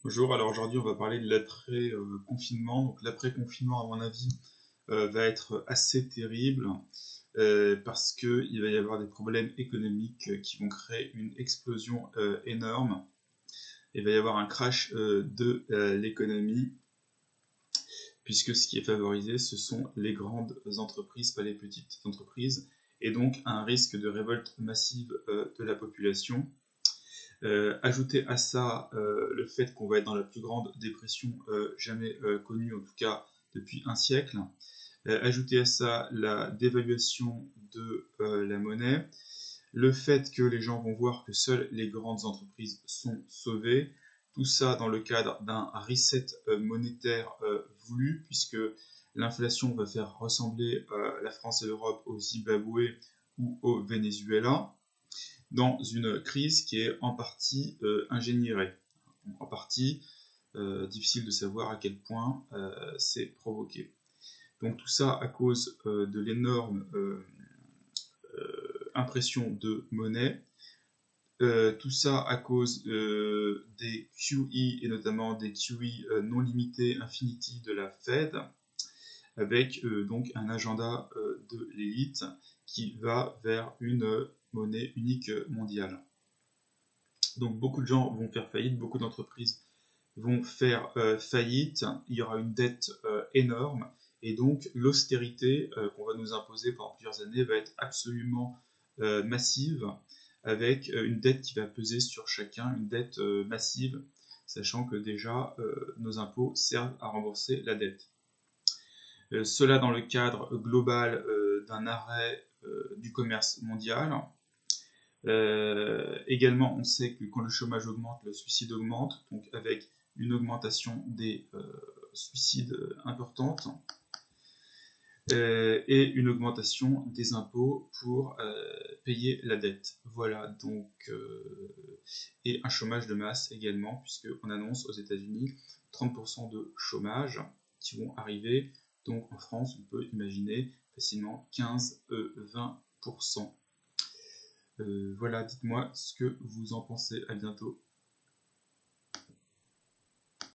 Bonjour, alors aujourd'hui on va parler de l'après-confinement. Donc l'après-confinement à mon avis va être assez terrible parce qu'il va y avoir des problèmes économiques qui vont créer une explosion énorme. Il va y avoir un crash de l'économie puisque ce qui est favorisé ce sont les grandes entreprises, pas les petites entreprises, et donc un risque de révolte massive de la population. Ajouter à ça le fait qu'on va être dans la plus grande dépression jamais connue, en tout cas depuis un siècle. Ajouter à ça la dévaluation de la monnaie, le fait que les gens vont voir que seules les grandes entreprises sont sauvées, tout ça dans le cadre d'un reset monétaire voulu, puisque l'inflation va faire ressembler la France et l'Europe au Zimbabwe ou au Venezuela, dans une crise qui est en partie ingénierée. En partie, difficile de savoir à quel point c'est provoqué. Donc tout ça à cause de l'énorme impression de monnaie, tout ça à cause des QE et notamment des QE non limités Infinity de la Fed, avec donc un agenda de l'élite qui va vers une monnaie unique mondiale. Donc beaucoup de gens vont faire faillite, beaucoup d'entreprises vont faire faillite, il y aura une dette énorme, et donc l'austérité qu'on va nous imposer pendant plusieurs années va être absolument massive, avec une dette qui va peser sur chacun, une dette massive, sachant que déjà nos impôts servent à rembourser la dette. Cela dans le cadre global d'un arrêt du commerce mondial. Également, on sait que quand le chômage augmente, le suicide augmente, donc avec une augmentation des suicides importante et une augmentation des impôts pour payer la dette. Voilà, donc, et un chômage de masse également, puisqu'on annonce aux États-Unis 30% de chômage qui vont arriver. Donc en France, on peut imaginer facilement 15-20%. Voilà, dites-moi ce que vous en pensez. À bientôt.